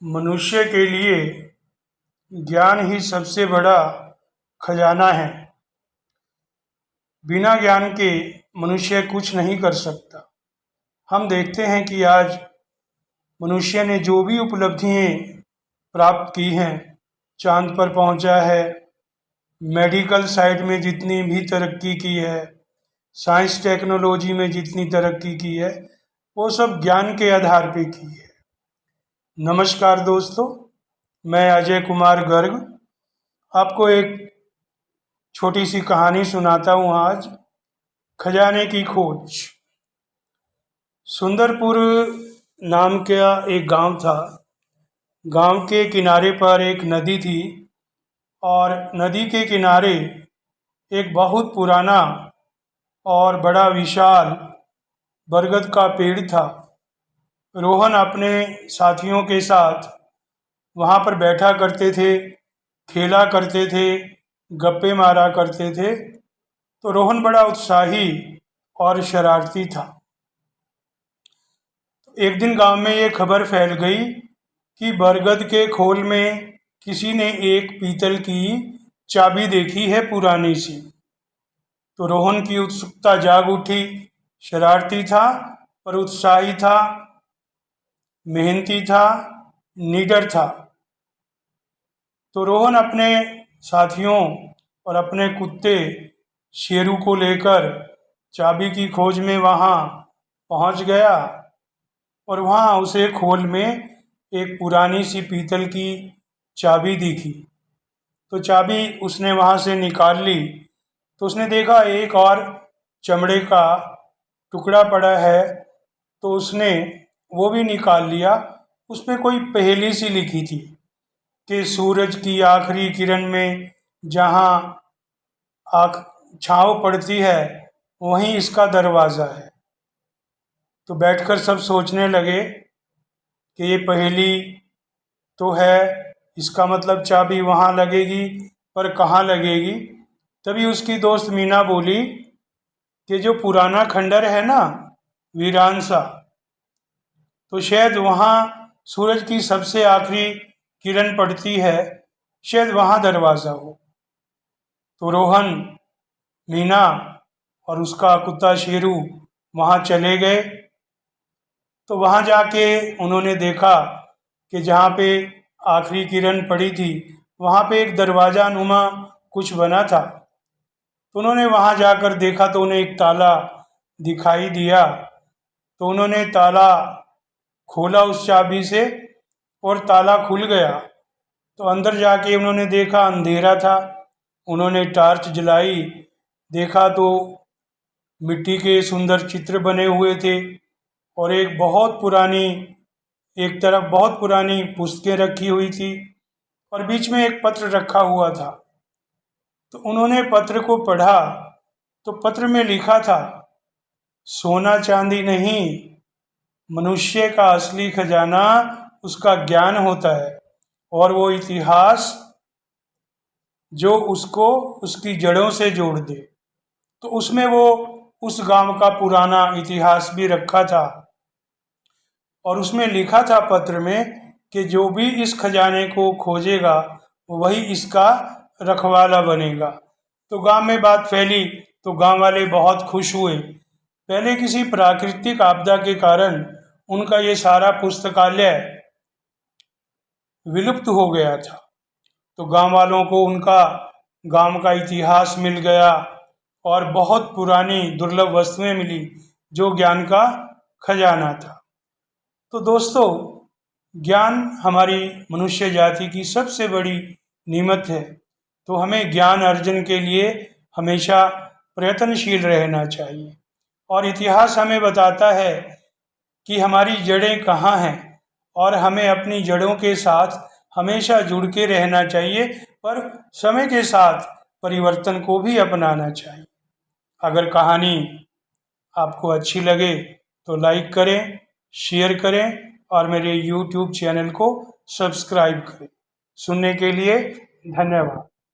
मनुष्य के लिए ज्ञान ही सबसे बड़ा खजाना है। बिना ज्ञान के मनुष्य कुछ नहीं कर सकता। हम देखते हैं कि आज मनुष्य ने जो भी उपलब्धियां प्राप्त की हैं, चांद पर पहुंचा है, मेडिकल साइड में जितनी भी तरक्की की है, साइंस टेक्नोलॉजी में जितनी तरक्की की है, वो सब ज्ञान के आधार पे की है। नमस्कार दोस्तों, मैं अजय कुमार गर्ग आपको एक छोटी सी कहानी सुनाता हूँ। आज खजाने की खोज। सुंदरपुर नाम का एक गांव था। गांव के किनारे पर एक नदी थी और नदी के किनारे एक बहुत पुराना और बड़ा विशाल बरगद का पेड़ था। रोहन अपने साथियों के साथ वहाँ पर बैठा करते थे, खेला करते थे, गप्पे मारा करते थे। तो रोहन बड़ा उत्साही और शरारती था। एक दिन गांव में ये खबर फैल गई कि बरगद के खोल में किसी ने एक पीतल की चाबी देखी है, पुरानी सी। तो रोहन की उत्सुकता जाग उठी। शरारती था पर उत्साही था, मेहनती था, निडर था। तो रोहन अपने साथियों और अपने कुत्ते शेरू को लेकर चाबी की खोज में वहाँ पहुँच गया और वहाँ उसे खोल में एक पुरानी सी पीतल की चाबी दिखी। तो चाबी उसने वहाँ से निकाल ली। तो उसने देखा एक और चमड़े का टुकड़ा पड़ा है, तो उसने वो भी निकाल लिया। उस पर कोई पहेली सी लिखी थी कि सूरज की आखिरी किरण में जहाँ आँख छाँव पड़ती है, वहीं इसका दरवाज़ा है। तो बैठकर सब सोचने लगे कि ये पहेली तो है, इसका मतलब चाबी वहाँ लगेगी, पर कहाँ लगेगी। तभी उसकी दोस्त मीना बोली कि जो पुराना खंडर है ना, वीरान सा, तो शायद वहाँ सूरज की सबसे आखिरी किरण पड़ती है, शायद वहाँ दरवाज़ा हो। तो रोहन, मीना और उसका कुत्ता शेरू वहाँ चले गए। तो वहाँ जाके उन्होंने देखा कि जहाँ पे आखिरी किरण पड़ी थी, वहाँ पे एक दरवाज़ा नुमा कुछ बना था। तो उन्होंने वहाँ जाकर देखा तो उन्हें एक ताला दिखाई दिया। तो उन्होंने ताला खोला उस चाबी से और ताला खुल गया। तो अंदर जाके उन्होंने देखा अंधेरा था। उन्होंने टॉर्च जलाई, देखा तो मिट्टी के सुंदर चित्र बने हुए थे और एक तरफ बहुत पुरानी पुस्तकें रखी हुई थी और बीच में एक पत्र रखा हुआ था। तो उन्होंने पत्र को पढ़ा तो पत्र में लिखा था, सोना चांदी नहीं, मनुष्य का असली खजाना उसका ज्ञान होता है और वो इतिहास जो उसको उसकी जड़ों से जोड़ दे। तो उसमें वो उस गांव का पुराना इतिहास भी रखा था और उसमें लिखा था पत्र में कि जो भी इस खजाने को खोजेगा वही इसका रखवाला बनेगा। तो गांव में बात फैली तो गांव वाले बहुत खुश हुए। पहले किसी प्राकृतिक आपदा के कारण उनका ये सारा पुस्तकालय विलुप्त हो गया था। तो गांव वालों को उनका गांव का इतिहास मिल गया और बहुत पुरानी दुर्लभ वस्तुएं मिली जो ज्ञान का खजाना था। तो दोस्तों, ज्ञान हमारी मनुष्य जाति की सबसे बड़ी नीमत है। तो हमें ज्ञान अर्जन के लिए हमेशा प्रयत्नशील रहना चाहिए। और इतिहास हमें बताता है कि हमारी जड़ें कहाँ हैं और हमें अपनी जड़ों के साथ हमेशा जुड़ के रहना चाहिए, पर समय के साथ परिवर्तन को भी अपनाना चाहिए। अगर कहानी आपको अच्छी लगे तो लाइक करें, शेयर करें और मेरे YouTube चैनल को सब्सक्राइब करें। सुनने के लिए धन्यवाद।